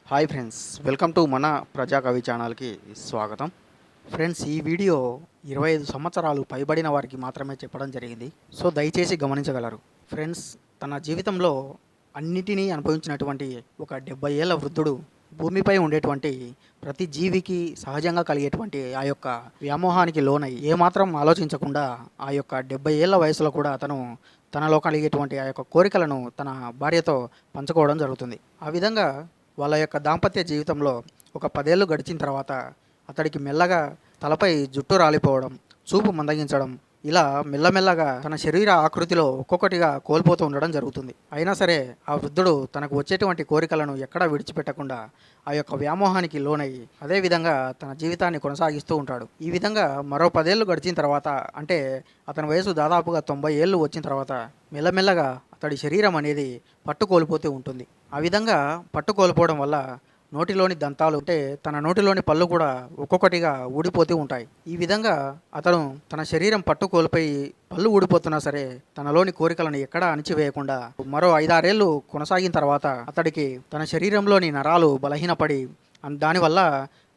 Hi friends, welcome to మన ప్రజా కవి ఛానల్కి స్వాగతం. ఫ్రెండ్స్, ఈ వీడియో 25 సంవత్సరాలు పైబడిన వారికి మాత్రమే చెప్పడం జరిగింది. సో దయచేసి గమనించగలరు. ఫ్రెండ్స్, తన జీవితంలో అన్నిటినీ అనుభవించినటువంటి ఒక 70 ఏళ్ల వృద్ధుడు భూమిపై ఉండేటువంటి ప్రతి జీవికి సహజంగా కలిగేటువంటి ఆ యొక్క వ్యామోహానికి లోనై ఏమాత్రం ఆలోచించకుండా ఆ యొక్క 70 ఏళ్ల వయసులో కూడా అతను తనలో కలిగేటువంటి ఆ యొక్క కోరికలను తన భార్యతో పంచుకోవడం జరుగుతుంది. ఆ విధంగా వాళ్ళ యొక్క దాంపత్య జీవితంలో ఒక 10 ఏళ్ళు గడిచిన తర్వాత అతడికి మెల్లగా తలపై జుట్టు రాలిపోవడం, చూపు మందగించడం, ఇలా మెల్లమెల్లగా తన శరీర ఆకృతిలో ఒక్కొక్కటిగా కోల్పోతూ ఉండడం జరుగుతుంది. అయినా సరే ఆ వృద్ధుడు తనకు వచ్చేటువంటి కోరికలను ఎక్కడా విడిచిపెట్టకుండా ఆ యొక్క వ్యామోహానికి లోనై అదేవిధంగా తన జీవితాన్ని కొనసాగిస్తూ ఉంటాడు. ఈ విధంగా మరో 10 ఏళ్ళు గడిచిన తర్వాత, అంటే అతని వయసు దాదాపుగా 90 ఏళ్ళు వచ్చిన తర్వాత మెల్లమెల్లగా అతడి శరీరం అనేది పట్టు కోల్పోతూ ఉంటుంది. ఆ విధంగా పట్టు కోల్పోవడం వల్ల నోటిలోని దంతాలు, అంటే తన నోటిలోని పళ్ళు కూడా ఒక్కొక్కటిగా ఊడిపోతూ ఉంటాయి. ఈ విధంగా అతను తన శరీరం పట్టు కోల్పోయి పళ్ళు ఊడిపోతున్నా సరే తనలోని కోరికలను ఎక్కడా అణిచివేయకుండా మరో 5-6 ఏళ్ళు కొనసాగిన తర్వాత అతడికి తన శరీరంలోని నరాలు బలహీనపడి దానివల్ల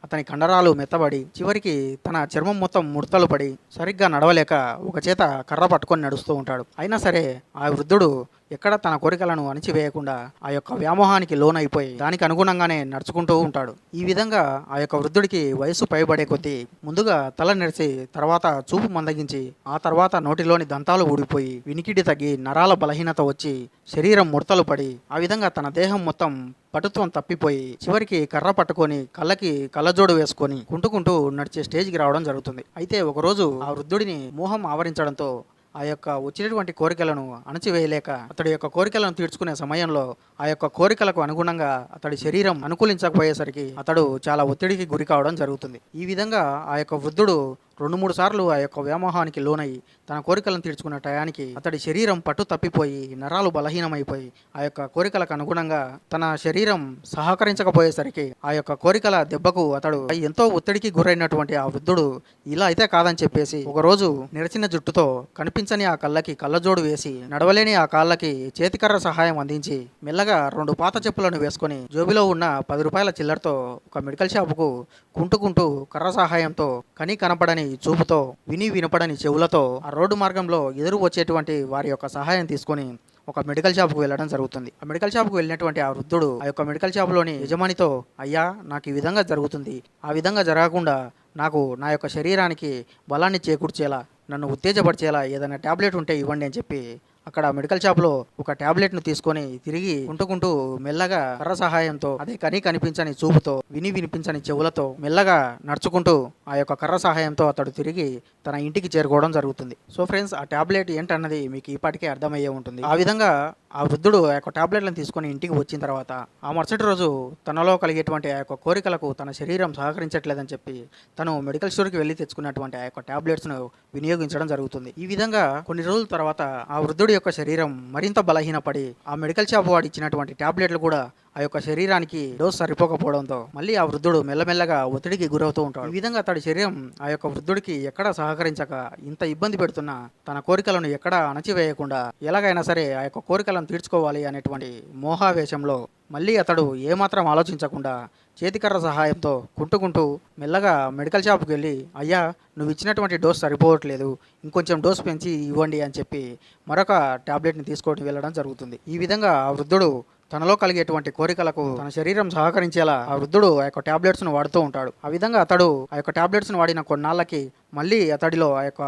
అతని కండరాలు మెత్తబడి చివరికి తన చర్మం మొత్తం ముడతలు పడి సరిగ్గా నడవలేక ఒక చేత కర్ర పట్టుకొని నడుస్తూ ఉంటాడు. అయినా సరే ఆ వృద్ధుడు ఎక్కడ తన కోరికలను అణిచివేయకుండా ఆ యొక్క వ్యామోహానికి లోనైపోయి దానికి అనుగుణంగానే నడుచుకుంటూ ఉంటాడు. ఈ విధంగా ఆ యొక్క వృద్ధుడికి వయసు పైబడే కొద్దీ ముందుగా తల నెరిసి, తర్వాత చూపు మందగించి, ఆ తర్వాత నోటిలోని దంతాలు ఊడిపోయి వినికిడి తగ్గి నరాల బలహీనత వచ్చి శరీరం ముడతలు పడి ఆ విధంగా తన దేహం మొత్తం పటుత్వం తప్పిపోయి చివరికి కర్ర పట్టుకొని కళ్ళకి కళ్ళజోడు వేసుకొని కుంటుకుంటూ నడిచే స్టేజ్కి రావడం జరుగుతుంది. అయితే ఒకరోజు ఆ వృద్ధుడిని మోహం ఆవరించడంతో ఆ యొక్క వచ్చినటువంటి కోరికలను అణచివేయలేక అతడి యొక్క కోరికలను తీర్చుకునే సమయంలో ఆ యొక్క కోరికలకు అనుగుణంగా అతడి శరీరం అనుకూలించకపోయేసరికి అతడు చాలా ఒత్తిడికి గురి కావడం జరుగుతుంది. ఈ విధంగా ఆ యొక్క వృద్ధుడు 2-3 సార్లు ఆ యొక్క వ్యామోహానికి లోనై తన కోరికలను తీర్చుకున్న టయానికి అతడి శరీరం పట్టు తప్పిపోయి నరాలు బలహీనమైపోయి ఆ యొక్క కోరికలకు అనుగుణంగా తన శరీరం సహకరించకపోయేసరికి ఆ యొక్క కోరికల దెబ్బకు అతడు ఎంతో ఒత్తిడికి గురైనటువంటి ఆ వృద్ధుడు ఇలా అయితే కాదని చెప్పేసి ఒకరోజు నెరచిన జుట్టుతో కనిపించని ఆ కళ్ళకి కళ్ళజోడు వేసి నడవలేని ఆ కాళ్ళకి చేతికర్ర సహాయం అందించి మెల్లగా 2 పాత చెప్పులను వేసుకొని జోబిలో ఉన్న 10 రూపాయల చిల్లరతో ఒక మెడికల్ షాపుకు కుంటుకుంటూ కర్ర సహాయంతో కని కనపడని చూపుతో విని వినపడని చెవులతో ఆ రోడ్డు మార్గంలో ఎదురు వచ్చేటువంటి వారి యొక్క సహాయం తీసుకొని ఒక మెడికల్ షాప్కు వెళ్ళడం జరుగుతుంది. ఆ మెడికల్ షాప్కు వెళ్ళినటువంటి ఆ వృద్ధుడు ఆ యొక్క మెడికల్ షాపులోని యజమానితో, అయ్యా, నాకు ఈ విధంగా జరుగుతుంది, ఆ విధంగా జరగకుండా నాకు నా యొక్క శరీరానికి బలాన్ని చేకూర్చేలా, నన్ను ఉత్తేజపరిచేలా ఏదైనా ట్యాబ్లెట్ ఉంటే ఇవ్వండి అని చెప్పి అక్కడ మెడికల్ షాప్లో ఒక ట్యాబ్లెట్ను తీసుకొని తిరిగి కుంటుకుంటూ మెల్లగా కర్ర సహాయంతో, అదే కని కనిపించని చూపుతో విని వినిపించని చెవులతో మెల్లగా నడుచుకుంటూ ఆ యొక్క కర్ర సహాయంతో అతడు తిరిగి తన ఇంటికి చేరుకోవడం జరుగుతుంది. సో ఫ్రెండ్స్, ఆ ట్యాబ్లెట్ ఏంటన్నది మీకు ఇప్పటికే అర్థమయ్యే ఉంటుంది. ఆ విధంగా ఆ వృద్ధుడు ఆ యొక్క ట్యాబ్లెట్లను తీసుకొని ఇంటికి వచ్చిన తర్వాత ఆ మరుసటి రోజు తనలో కలిగేటువంటి ఆ యొక్క కోరికలకు తన శరీరం సహకరించట్లేదని చెప్పి తను మెడికల్ స్టోర్కి వెళ్ళి తెచ్చుకున్నటువంటి ఆ యొక్క ట్యాబ్లెట్స్ను వినియోగించడం జరుగుతుంది. ఈ విధంగా కొన్ని రోజుల తర్వాత ఆ వృద్ధుడి యొక్క శరీరం మరింత బలహీనపడి ఆ మెడికల్ షాప్ వాడు ఇచ్చినటువంటి ట్యాబ్లెట్లు కూడా ఆ యొక్క శరీరానికి డోస్ సరిపోకపోవడంతో మళ్ళీ ఆ వృద్ధుడు మెల్లమెల్లగా ఒత్తిడికి గురవుతూ ఉంటాడు. ఈ విధంగా అతడి శరీరం ఆ యొక్క వృద్ధుడికి ఎక్కడా సహకరించక ఇంత ఇబ్బంది పెడుతున్నా తన కోరికలను ఎక్కడా అణచివేయకుండా ఎలాగైనా సరే ఆ యొక్క కోరికలను తీర్చుకోవాలి అనేటువంటి మోహావేశంలో మళ్ళీ అతడు ఏమాత్రం ఆలోచించకుండా చేతికర్ర సహాయంతో కుంటుకుంటూ మెల్లగా మెడికల్ షాప్కి వెళ్ళి, అయ్యా, నువ్వు ఇచ్చినటువంటి డోస్ సరిపోవట్లేదు, ఇంకొంచెం డోస్ పెంచి ఇవ్వండి అని చెప్పి మరొక ట్యాబ్లెట్ని తీసుకొని వెళ్ళడం జరుగుతుంది. ఈ విధంగా ఆ వృద్ధుడు తనలో కలిగేటువంటి కోరికలకు తన శరీరం సహకరించేలా ఆ వృద్ధుడు ఆ యొక్క ట్యాబ్లెట్స్ను వాడుతూ ఉంటాడు. ఆ విధంగా అతడు ఆ యొక్క ట్యాబ్లెట్స్ను వాడిన కొన్నాళ్ళకి మళ్ళీ అతడిలో ఆ యొక్క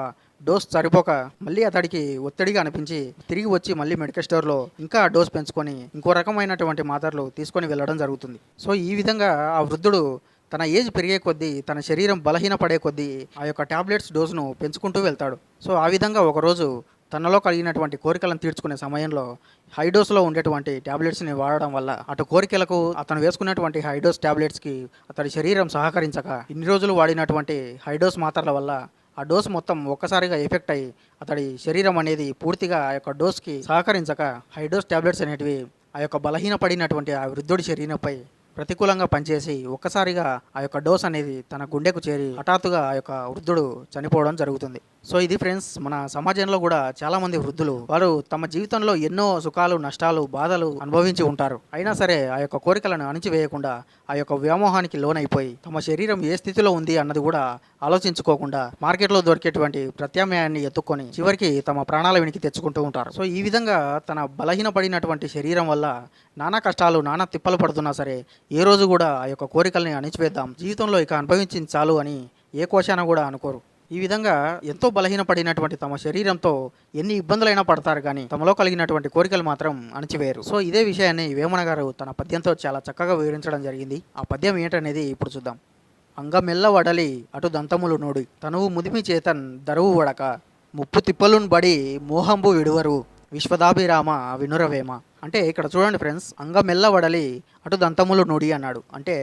డోస్ సరిపోక మళ్ళీ అతడికి ఒత్తిడిగా అనిపించి తిరిగి వచ్చి మళ్ళీ మెడికల్ స్టోర్లో ఇంకా డోస్ పెంచుకొని ఇంకో రకమైనటువంటి మాత్రలు తీసుకొని వెళ్ళడం జరుగుతుంది. సో ఈ విధంగా ఆ వృద్ధుడు తన ఏజ్ పెరిగే కొద్దీ, తన శరీరం బలహీనపడే కొద్దీ ఆ యొక్క ట్యాబ్లెట్స్ డోసును పెంచుకుంటూ వెళ్తాడు. సో ఆ విధంగా ఒకరోజు తనలో కలిగినటువంటి కోరికలను తీర్చుకునే సమయంలో హైడోస్లో ఉండేటువంటి ట్యాబ్లెట్స్ని వాడడం వల్ల అటు కోరికలకు అతను వేసుకున్నటువంటి హైడోస్ ట్యాబ్లెట్స్కి అతడి శరీరం సహకరించక ఇన్ని రోజులు వాడినటువంటి హైడోస్ మాత్రల వల్ల ఆ డోస్ మొత్తం ఒక్కసారిగా ఎఫెక్ట్ అయ్యి అతడి శరీరం అనేది పూర్తిగా ఆ యొక్క డోస్కి సహకరించక హైడోస్ ట్యాబ్లెట్స్ అనేటివి ఆ యొక్క బలహీనపడినటువంటి ఆ వృద్ధుడి శరీరంపై ప్రతికూలంగా పనిచేసి ఒక్కసారిగా ఆ యొక్క డోస్ అనేది తన గుండెకు చేరి హఠాత్తుగా ఆ యొక్క వృద్ధుడు చనిపోవడం జరుగుతుంది. సో ఇది ఫ్రెండ్స్, మన సమాజంలో కూడా చాలా మంది వృద్ధులు వారు తమ జీవితంలో ఎన్నో సుఖాలు, నష్టాలు, బాధలు అనుభవించి ఉంటారు. అయినా సరే ఆ యొక్క కోరికలను అణిచివేయకుండా ఆ యొక్క వ్యామోహానికి లోనైపోయి తమ శరీరం ఏ స్థితిలో ఉంది అన్నది కూడా ఆలోచించుకోకుండా మార్కెట్లో దొరికేటువంటి ప్రత్యామ్నాయాన్ని ఎత్తుక్కొని చివరికి తమ ప్రాణాల వెనికి తెచ్చుకుంటూ ఉంటారు. సో ఈ విధంగా తన బలహీనపడినటువంటి శరీరం వల్ల నానా కష్టాలు, నానా తిప్పలు పడుతున్నా సరే ఏ రోజు కూడా ఆ యొక్క కోరికల్ని అణిచివేద్దాం, జీవితంలో ఇక అనుభవించింది చాలు అని ఏ కోశాన కూడా అనుకోరు. ఈ విధంగా ఎంతో బలహీనపడినటువంటి తమ శరీరంతో ఎన్ని ఇబ్బందులైనా పడతారు కానీ తమలో కలిగినటువంటి కోరికలు మాత్రం అణచివేయరు. సో ఇదే విషయాన్ని వేమన గారు తన పద్యంతో చాలా చక్కగా వివరించడం జరిగింది. ఆ పద్యం ఏంటనేది ఇప్పుడు చూద్దాం. అంగమెల్ల వడలి అటు దంతములు నోడి తనువు ముదిమి చేతన్ దరువు వడక ముప్పు తిప్పలున్ బడి మోహంబు విడువరు విశ్వదాభిరామ వినురవేమ. అంటే ఇక్కడ చూడండి ఫ్రెండ్స్, అంగమెల్ల వడలి అటు దంతములు నుడి అన్నాడు. అంటే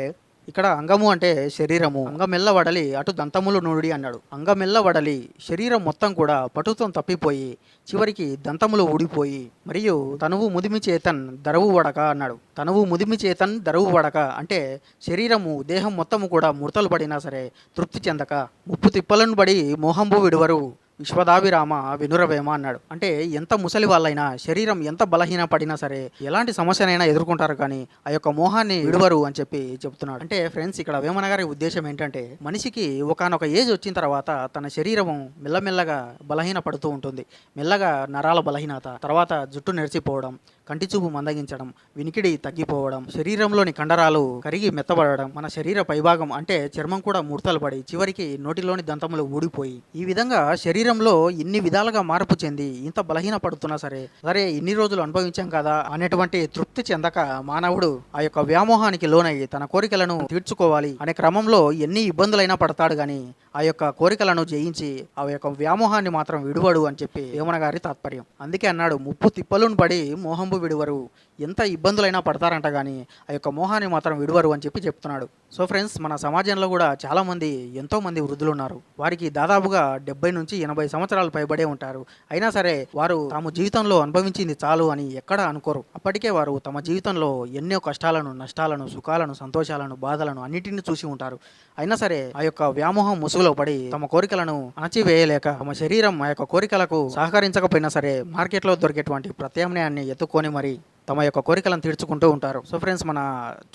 ఇక్కడ అంగము అంటే శరీరము, అంగమెల్ల వడలి అటు దంతములు నుడి అన్నాడు. అంగమెల్ల వడలి శరీరం మొత్తం కూడా పటుత్వం తప్పిపోయి చివరికి దంతములు ఊడిపోయి మరియు తనువు ముదిమి చేతన్ దరువు వడక అన్నాడు. తనువు ముదిమి చేతన్ దరువు వడక అంటే శరీరము, దేహం మొత్తము కూడా ముడతలు పడినా సరే తృప్తి చెందక ముప్పు తిప్పలను పడి మోహంబు విడువరు విశ్వదాభిరామ వినురవేమ అన్నాడు. అంటే ఎంత ముసలి వాళ్ళైనా, శరీరం ఎంత బలహీన పడినా సరే ఎలాంటి సమస్యనైనా ఎదుర్కొంటారు కానీ ఆ యొక్క మోహాన్ని విడువరు అని చెప్పి చెప్తున్నాడు. అంటే ఫ్రెండ్స్, ఇక్కడ వేమన గారి ఉద్దేశం ఏంటంటే మనిషికి ఒకానొక ఏజ్ వచ్చిన తర్వాత తన శరీరం మెల్లమెల్లగా బలహీన పడుతూ ఉంటుంది. మెల్లగా నరాల బలహీనత, తర్వాత జుట్టు నెరిసిపోవడం, కంటి చూపు మందగించడం, వినికిడి తగ్గిపోవడం, శరీరంలోని కండరాలు కరిగి మెత్తబడడం, మన శరీర పైభాగం అంటే చర్మం కూడా ముడతలు పడి చివరికి నోటిలోని దంతములు ఊడిపోయి ఈ విధంగా శరీరంలో ఇన్ని విధాలుగా మార్పు చెంది ఇంత బలహీన పడుతున్నా సరే ఇన్ని రోజులు అనుభవించాం కదా అనేటువంటి తృప్తి చెందక మానవుడు ఆ యొక్క వ్యామోహానికి లోనై తన కోరికలను తీర్చుకోవాలి అనే క్రమంలో ఎన్ని ఇబ్బందులైనా పడతాడు గాని ఆ యొక్క కోరికలను జయించి ఆ యొక్క వ్యామోహాన్ని మాత్రం విడువడు అని చెప్పి వేమన గారి తాత్పర్యం. అందుకే అన్నాడు, ముప్పు తిప్పలును పడి మోహంబు విడువరు. ఎంత ఇబ్బందులైనా పడతారంట కానీ ఆ యొక్క మోహాన్ని మాత్రం విడువరు అని చెప్పి చెప్తున్నాడు. సో ఫ్రెండ్స్, మన సమాజంలో కూడా చాలామంది ఎంతో మంది వృద్ధులు ఉన్నారు. వారికి దాదాపుగా 70 నుంచి 80 సంవత్సరాలు పైబడే ఉంటారు. అయినా సరే వారు తాము జీవితంలో అనుభవించింది చాలు అని ఎక్కడ అనుకోరు. అప్పటికే వారు తమ జీవితంలో ఎన్నో కష్టాలను, నష్టాలను, సుఖాలను, సంతోషాలను, బాధలను అన్నిటిని చూసి ఉంటారు. అయినా సరే ఆ యొక్క వ్యామోహం ముసుగులో పడి తమ కోరికలను అణచివేయలేక తమ శరీరం ఆ యొక్క కోరికలకు సహకరించకపోయినా సరే మార్కెట్లో దొరికేటువంటి ప్రత్యామ్నాయాన్ని ఎత్తుకొని మరి తమ యొక్క కోరికలను తీర్చుకుంటూ ఉంటారు. సో ఫ్రెండ్స్, మన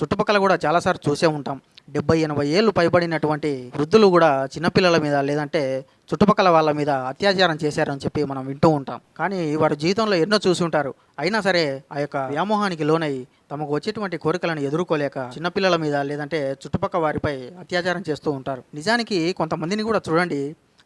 చుట్టుపక్కల కూడా చాలాసార్లు చూసే ఉంటాం. 70-80 ఏళ్ళు పైబడినటువంటి వృద్ధులు కూడా చిన్నపిల్లల మీద లేదంటే చుట్టుపక్కల వాళ్ళ మీద అత్యాచారం చేశారని చెప్పి మనం వింటూ ఉంటాం. కానీ వారు జీవితంలో ఎన్నో చూసి ఉంటారు. అయినా సరే ఆ యొక్క వ్యామోహానికి లోనై తమకు వచ్చేటువంటి కోరికలను ఎదుర్కోలేక చిన్నపిల్లల మీద లేదంటే చుట్టుపక్కల వారిపై అత్యాచారం చేస్తూ ఉంటారు. నిజానికి కొంతమందిని కూడా చూడండి,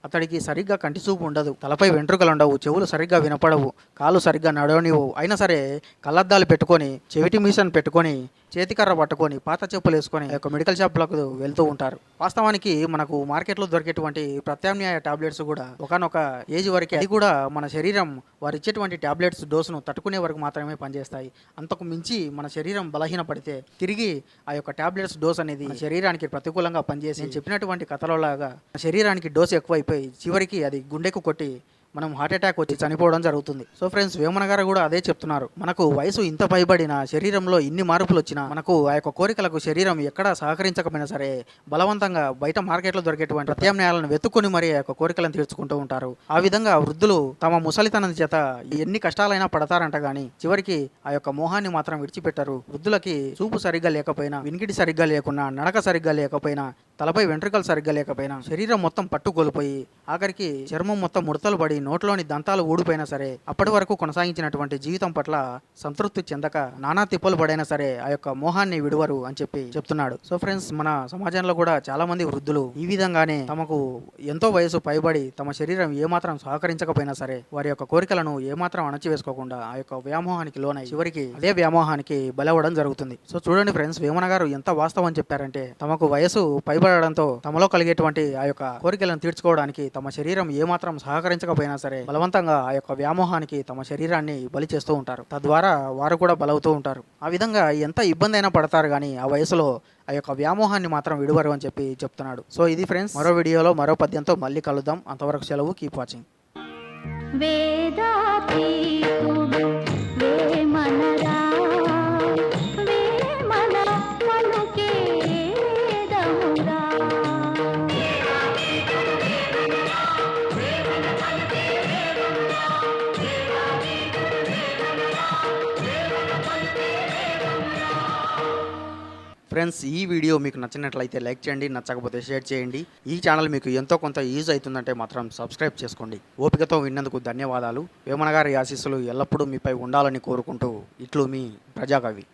అతడికి సరిగ్గా కంటి చూపు ఉండదు, తలపై వెంట్రుకలు ఉండవు, చెవులు సరిగ్గా వినపడవు, కాళ్ళు సరిగ్గా నడవనివ్వు. అయినా సరే కళ్ళద్దాలు పెట్టుకొని, చెవిటి మీసన్ పెట్టుకొని, చేతికర్ర పట్టుకొని, పాత చెప్పులు వేసుకొని యొక్క మెడికల్ షాప్లకు వెళ్తూ ఉంటారు. వాస్తవానికి మనకు మార్కెట్లో దొరికేటువంటి ప్రత్యామ్నాయ టాబ్లెట్స్ కూడా ఒకనొక ఏజ్ వరకే, అది కూడా మన శరీరం వారు ఇచ్చేటువంటి టాబ్లెట్స్ డోసును తట్టుకునే వరకు మాత్రమే పనిచేస్తాయి. అంతకు మించి మన శరీరం బలహీన పడితే తిరిగి ఆ యొక్క టాబ్లెట్స్ డోస్ అనేది శరీరానికి ప్రతికూలంగా పనిచేసి నేను చెప్పినటువంటి కథలోలాగా శరీరానికి డోస్ ఎక్కువైపోయి చివరికి అది గుండెకు కొట్టి మనం హార్ట్ అటాక్ వచ్చి చనిపోవడం జరుగుతుంది. సో ఫ్రెండ్స్, వేమన గారు కూడా అదే చెప్తున్నారు. మనకు వయసు ఇంత పైబడిన శరీరంలో ఇన్ని మార్పులు వచ్చినా మనకు ఆ యొక్క కోరికలకు శరీరం ఎక్కడ సహకరించకపోయినా సరే బలవంతంగా బయట మార్కెట్లో దొరికేటువంటి ప్రత్యామ్నాయాలను వెతుక్కుని మరి ఆ యొక్క కోరికలను తీర్చుకుంటూ ఉంటారు. ఆ విధంగా వృద్ధులు తమ ముసలితనం చేత ఎన్ని కష్టాలైనా పడతారంట గానీ చివరికి ఆ యొక్క మోహాన్ని మాత్రం విడిచిపెట్టరు. వృద్ధులకి చూపు సరిగ్గా లేకపోయినా, వినికిడి సరిగ్గా లేకున్నా, నడక సరిగ్గా లేకపోయినా, తలపై వెంట్రుకలు సరిగ్గా లేకపోయినా, శరీరం మొత్తం పట్టుకొలిపోయి ఆఖరికి చర్మం మొత్తం ముడతలు పడి నోట్లోని దంతాలు ఊడిపోయినా సరే అప్పటి వరకు కొనసాగించినటువంటి జీవితం పట్ల సంతృప్తి చెందక నానా తిప్పలు పడైనా సరే ఆ యొక్క మోహాన్ని విడువరు అని చెప్పి చెప్తున్నాడు. సో ఫ్రెండ్స్, మన సమాజంలో కూడా చాలా మంది వృద్ధులు ఈ విధంగానే తమకు ఎంతో వయసు పైబడి తమ శరీరం ఏమాత్రం సహకరించకపోయినా సరే వారి యొక్క కోరికలను ఏమాత్రం అణచివేసుకోకుండా ఆ యొక్క వ్యామోహానికి లోనై చివరికి అదే వ్యామోహానికి బలవడం జరుగుతుంది. సో చూడండి ఫ్రెండ్స్, వేమన గారు ఎంత వాస్తవం చెప్పారంటే తమకు వయసు పైబడడంతో తమలో కలిగేటువంటి ఆ యొక్క కోరికలను తీర్చుకోవడానికి తమ శరీరం ఏమాత్రం సహకరించకపోయినా సరే బలవంతంగా ఆ యొక్క వ్యామోహానికి తమ శరీరాన్ని బలి చేస్తూ ఉంటారు. తద్వారా వారు కూడా బలవుతూ ఉంటారు. ఆ విధంగా ఎంత ఇబ్బంది అయినా పడతారు కానీ ఆ వయసులో ఆ యొక్క వ్యామోహాన్ని మాత్రం విడువరు అని చెప్పి చెప్తున్నాడు. సో ఇది ఫ్రెండ్స్, మరో వీడియోలో మరో పద్యంతో మళ్ళీ కలుద్దాం. అంతవరకు సెలవు. Keep watching. వేమన ఫ్రెండ్స్ ఈ వీడియో మీకు నచ్చినట్లయితే లైక్ చేయండి, నచ్చకపోతే షేర్ చేయండి. ఈ ఛానల్ మీకు ఎంతో కొంత యూజ్ అవుతుందంటే మాత్రం సబ్స్క్రైబ్ చేసుకోండి. ఓపికతో విన్నందుకు ధన్యవాదాలు. వేమన గారి ఆశీస్సులు ఎల్లప్పుడూ మీపై ఉండాలని కోరుకుంటూ ఇట్లు మీ ప్రజాకవి.